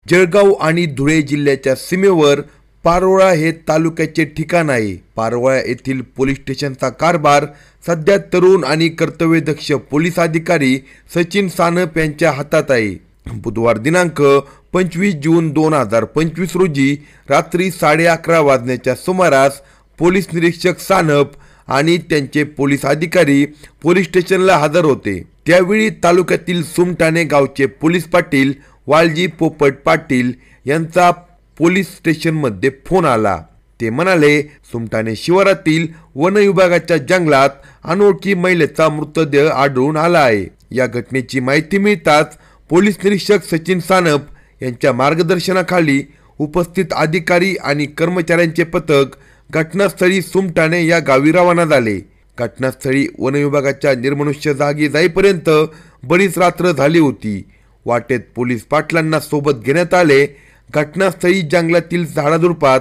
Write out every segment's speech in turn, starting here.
जळगाव आणि धुळे जिल्ह्याच्या सीमेवर पारोळा हे तालुक्याचे ठिकाण आहे। पारोळा येथील पोलीस स्टेशनचा कारभार सध्या तरुण आणि कर्तव्यदक्ष पोलीस अधिकारी सचिन सानप यांच्या हातात आहे। बुधवार दिनांक 25 जून 2025 रोजी रात्री 11:30 वाजण्याच्या सुमारास पोलीस निरीक्षक सानप आणि त्यांचे पोलीस अधिकारी पोलीस स्टेशनला हजर होते। त्यावेळी तालुक्यातील सुमठाणे गावचे पोलीस पाटील वालजी पोपट पाटील यांचा पोलीस स्टेशनमध्ये फोन आला। ते म्हणाले, सुमठाणे शिवारातील वन विभागाच्या जंगलात अनोळखी महिलेचा मृतदेह आढळून आला आहे। या घटनेची माहिती मिळताच पोलीस निरीक्षक सचिन सानप यांच्या मार्गदर्शनाखाली उपस्थित अधिकारी आणि कर्मचाऱ्यांचे पथक घटनास्थळी सुमठाणे या गावी रवाना झाले। घटनास्थळी वन विभागाच्या निर्मनुष्य जागी जाईपर्यंत बरीच रात्र झाली होती। वाटेत पोलीस पाटलांना सोबत घेण्यात आले। घटनास्थळी जंगलातील झाडाझुडपात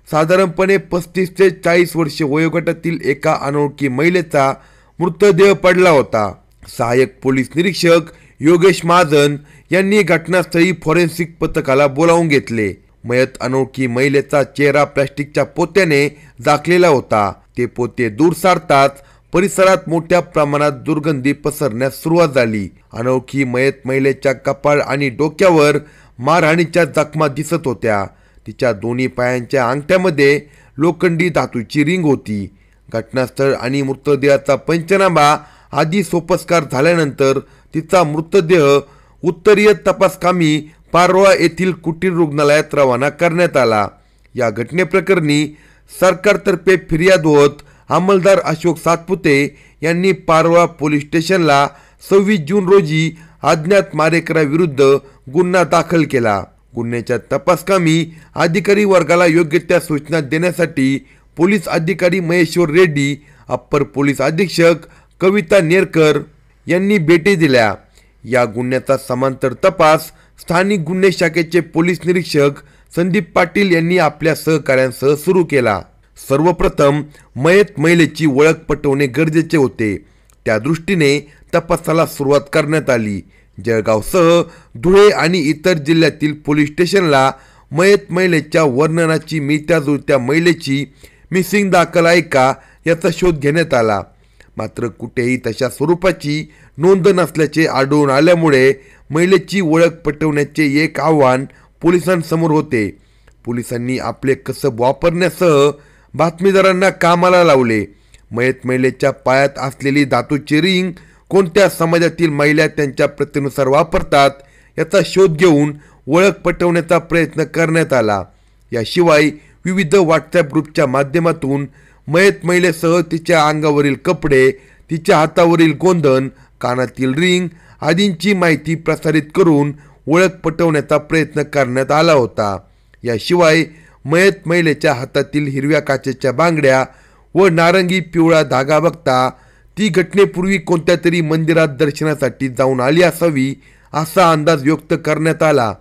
साधारणपणे 35 ते 40 वर्ष वयोगटातील एका अनोळखी महिलेचा मृतदेह पडला होता। सहाय्यक पोलीस निरीक्षक योगेश महाजन यांनी घटनास्थळी फॉरेन्सिक पथकाला बोलावून घेतले। मयत अनोळखी महिलेचा चेहरा प्लास्टिकच्या पोत्याने झाकलेला होता। ते पोते दूर सारताच परिसरात मोठ्या प्रमाणात दुर्गंधी पसरण्यास सुरुवात झाली। अनोळखी मयत महिलेच्या कपाळ आणि डोक्यावर मारहाणीच्या जखमा दिसत होत्या। तिच्या दोन्ही पायांच्या अंगठ्यामध्ये लोखंडी धातूची रिंग होती। घटनास्थळ आणि मृतदेहाचा पंचनामा आदी सोपस्कार झाल्यानंतर तिचा मृतदेह उत्तरीय तपासकामी पारोळा येथील कुटीर रुग्णालयात रवाना करण्यात आला। या घटनेप्रकरणी सरकारतर्फे फिर्याद होत अंमलदार अशोक सातपुते यांनी पारोळा पोलीस स्टेशनला 26 जून रोजी अज्ञात मारेकऱ्याविरुद्ध गुन्हा दाखल केला। गुन्ह्याच्या तपासकामी अधिकारी वर्गाला योग्य त्या सूचना देण्यासाठी पोलीस अधिकारी महेश्वर रेड्डी, अप्पर पोलीस अधीक्षक कविता नेरकर यांनी भेटी दिल्या। या गुन्ह्याचा समांतर तपास स्थानिक गुन्हे शाखेचे पोलीस निरीक्षक संदीप पाटील यांनी आपल्या सहकाऱ्यांसह सुरू केला। सर्वप्रथम मयत महिलेची ओळख पटवणे गरजेचे होते। त्या दृष्टीने तपासाला सुरुवात करण्यात आली। जळगावसह धुळे आणि इतर जिल्ह्यातील पोलीस स्टेशनला मयत महिलेच्या वर्णनाची मिळत्या जुळत्या महिलेची मिसिंग दाखल आहे का याचा शोध घेण्यात आला। मात्र कुठेही तशा स्वरूपाची नोंद नसल्याचे आढळून आल्यामुळे महिलेची ओळख पटवण्याचे एक आव्हान पोलिसांसमोर होते। पोलिसांनी आपले कसब वापरण्यासह बातमीदारांना कामाला लावले। मयत महिलेच्या पायात असलेली धातूची रिंग कोणत्या समाजातील महिला त्यांच्या प्रथेनुसार वापरतात याचा शोध घेऊन ओळख पटवण्याचा प्रयत्न करण्यात आला। याशिवाय विविध व्हॉट्सॲप ग्रुपच्या माध्यमातून मयत महिलेसह तिच्या अंगावरील कपडे, तिच्या हातावरील गोंधन, कानातील रिंग आदींची माहिती प्रसारित करून ओळख पटवण्याचा प्रयत्न करण्यात आला होता। याशिवाय मयत महिलेच्या हातातील हिरव्या काचेच्या बांगड्या व नारंगी पिवळा धागा बघता ती घटनेपूर्वी कोणत्या तरी मंदिरात दर्शनासाठी जाऊन आली असावी असा अंदाज व्यक्त करण्यात आला।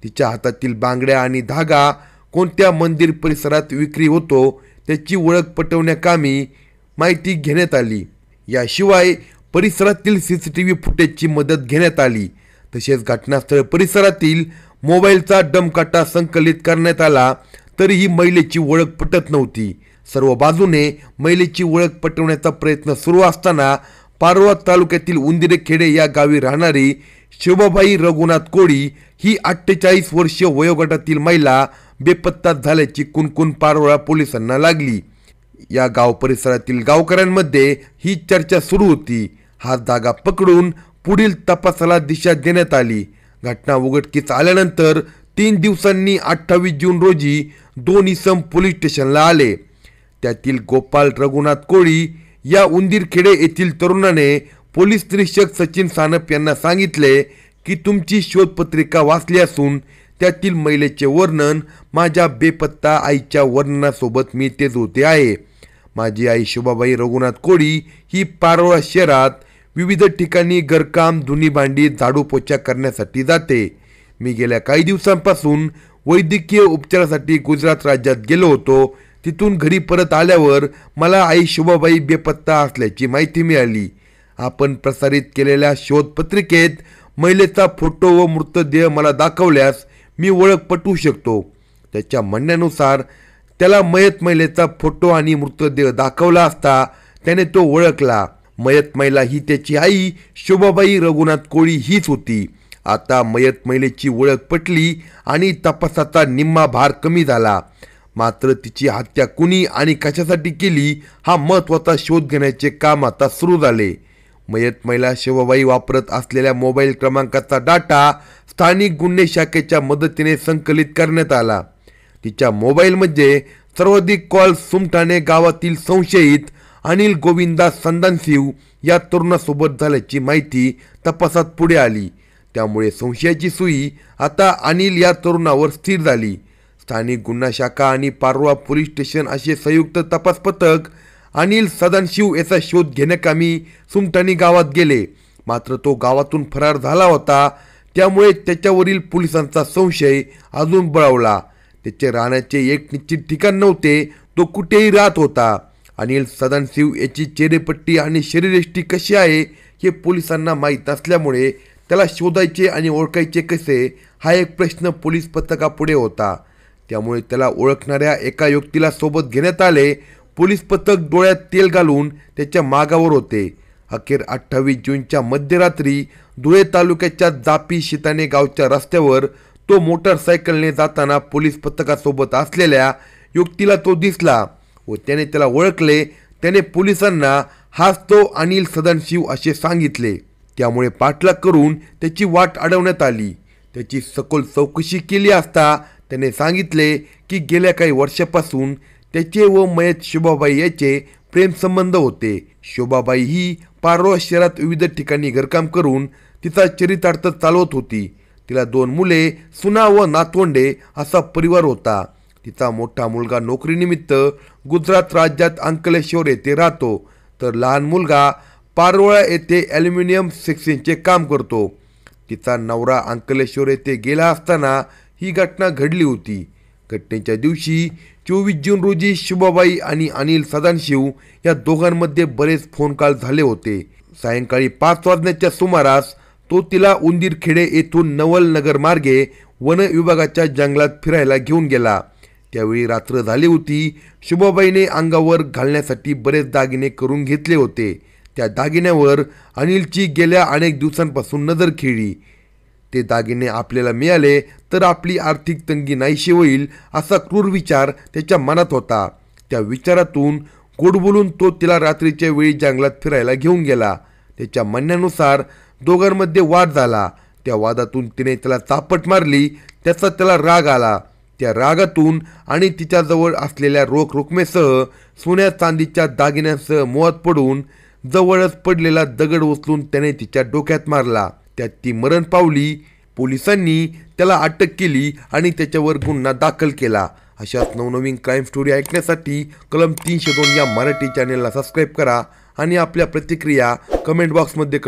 तिच्या हातातील बांगड्या आणि धागा कोणत्या मंदिर परिसरात विक्री होतो त्याची ओळख पटवण्याकामी माहिती घेण्यात आली। याशिवाय परिसरातील CCTV फुटेजची मदत घेण्यात आली। तसेच घटनास्थळ परिसरातील मोबाईलचा डमकाटा संकलित करण्यात आला, तरीही महिलेची ओळख पटत नव्हती। सर्व बाजूने महिलेची ओळख पटवण्याचा प्रयत्न सुरू असताना पारोळा तालुक्यातील उंदिरेखेडे या गावी राहणारी शोभाबाई रघुनाथ कोळी ही 48 वर्ष वयोगटातील महिला बेपत्ता झाल्याची कुणकुण पारोळा पोलिसांना लागली। या गाव परिसरातील गावकऱ्यांमध्ये ही चर्चा सुरू होती। हा जागा पकडून पुढील तपासाला दिशा देण्यात आली। घटना उघडकीस आल्यानंतर 3 दिवसांनी 28 जून रोजी 2 इसम पोलीस स्टेशनला आले। त्यातील गोपाल रघुनाथ कोळी या उंदीरखेडे येथील तरुणाने पोलीस निरीक्षक सचिन सानप यांना सांगितले की तुमची शोधपत्रिका वाचली असून त्यातील महिलेचे वर्णन माझ्या बेपत्ता आईच्या वर्णनासोबत मिळते जुळते आहे। माझी आई शोभाबाई रघुनाथ कोळी ही पारोळा शहरात विविध ठिकाणी घरकाम, धुनी भांडी, झाडू पोछा करण्यासाठी जाते। मी गेल्या काही दिवसांपासून वैद्यकीय उपचारासाठी गुजरात राज्यात गेलो होतो। तिथून घरी परत आल्यावर मला आई शोभाबाई बेपत्ता असल्याची माहिती मिळाली। आपण प्रसारित केलेल्या शोधपत्रिकेत महिलेचा फोटो व मृतदेह मला दाखवल्यास मी ओळख पटवू शकतो. त्याच्या म्हणण्यानुसार त्याला मयत महिलेचा फोटो आणि मृतदेह दाखवला असता त्याने तो ओळखला. मयत महिला ही त्याची आई शोभाबाई रघुनाथ कोळी हीच होती. आता मयत महिलेची ओळख पटली आणि तपासाचा निम्मा भार कमी झाला. मात्र तिची हत्या कुणी आणि कशासाठी केली हा महत्त्वाचा शोध घेण्याचे काम आता सुरू झाले. मयत महिला शोभाबाई वापरत असलेल्या मोबाईल क्रमांकाचा डाटा स्थानिक गुन्हे शाखेच्या मदतीने संकलित करण्यात आला. तिच्या मोबाईलमध्ये सर्वाधिक कॉल सुमठाणे गावातील संशयित अनिल गोविंदास संदानशिव या तरुणासोबत झाल्याची माहिती तपासात पुढे आली. त्यामुळे संशयाची सुई आता अनिल या तरुणावर स्थिर झाली. स्थानिक गुन्हा शाखा आणि पारोळा पोलीस स्टेशन असे संयुक्त तपास पथक अनिल सदानशिव याचा शोध घेण्याकामी सुमठाणे गावात गेले. मात्र तो गावातून फरार झाला होता. त्यामुळे त्याच्यावरील पोलिसांचा संशय अजून बळावला. त्याचे राहण्याचे एक निश्चित ठिकाण नव्हते. तो कुठेही राहत होता. अनिल सदानशिव याची चेहरेपट्टी आणि शरीरयष्टी कशी आहे हे पोलिसांना माहीत नसल्यामुळे त्याला शोधायचे आणि ओळखायचे कसे हा एक प्रश्न पोलीस पथकापुढे होता. त्यामुळे त्याला ओळखणाऱ्या एका व्यक्तीला सोबत घेण्यात आले. पोलीस पथक डोळ्यात तेल घालून त्याच्या मागावर होते. अखेर 28 जूनच्या मध्यरात्री धुळे तालुक्याच्या जापी शिताने गावच्या रस्त्यावर तो मोटारसायकलने जाताना पोलीस पथकासोबत असलेल्या व्यक्तीला तो दिसला व त्याने त्याला ओळखले. त्याने पोलिसांना हाच तो अनिल सदानशिव असे सांगितले. त्यामुळे पाठलाग करून त्याची वाट अडवण्यात आली. त्याची सखोल चौकशी केली असता त्याने सांगितले की गेल्या काही वर्षापासून त्याचे व मयत शोभाबाई याचे प्रेमसंबंध होते. शोभाबाई ही पारोळा शहरात विविध ठिकाणी घरकाम करून तिचा चरितार्थ चालवत होती. तिला 2 मुले, सुना व नातवंडे असा परिवार होता. तिचा मोठा मुलगा नोकरीनिमित्त गुजरात राज्यात अंकलेश्वर येथे राहतो, तर लहान मुलगा पारोळा येथे ॲल्युमिनियम सेक्शनचे काम करतो. तिचा नवरा अंकलेश्वर येथे गेला असताना ही घटना घडली होती. घटनेच्या दिवशी 24 जून रोजी शोभाबाई आणि अनिल सदानशिव या दोघांमध्ये बरेच फोन कॉल झाले होते. सायंकाळी 5 वाजण्याच्या सुमारास तो तिला उंदीरखेडे येथून नवलनगर मार्गे वन विभागाच्या जंगलात फिरायला घेऊन गेला. त्यावेळी रात्र झाली होती. शोभाबाईने अंगावर घालण्यासाठी बरेच दागिने करून घेतले होते. त्या दागिन्यावर अनिलची गेल्या अनेक दिवसांपासून नजर खेळली. ते दागिने आपल्याला मिळाले तर आपली आर्थिक तंगी नाहीशी होईल असा क्रूर विचार त्याच्या मनात होता. त्या विचारातून गोड बोलून तो तिला रात्रीच्या वेळी जंगलात फिरायला घेऊन गेला. त्याच्या म्हणण्यानुसार दोघांमध्ये वाद झाला. त्या वादातून तिने त्याला चापट मारली. त्याचा त्याला राग आला. त्या रागातून आणि तिच्याजवळ असलेल्या रोख रकमेसह सोन्या चांदीच्या दागिन्यांसह मोहात पडून जवळच पडलेला दगड उचलून त्याने तिच्या डोक्यात मारला. त्यात ती मरण पावली. पोलिसांनी त्याला अटक केली आणि त्याच्यावर गुन्हा दाखल केला. अशाच नवनवीन क्राईम स्टोरी ऐकण्यासाठी कलम 302 या मराठी चॅनेलला सबस्क्राईब करा आणि आपल्या प्रतिक्रिया कमेंट बॉक्समध्ये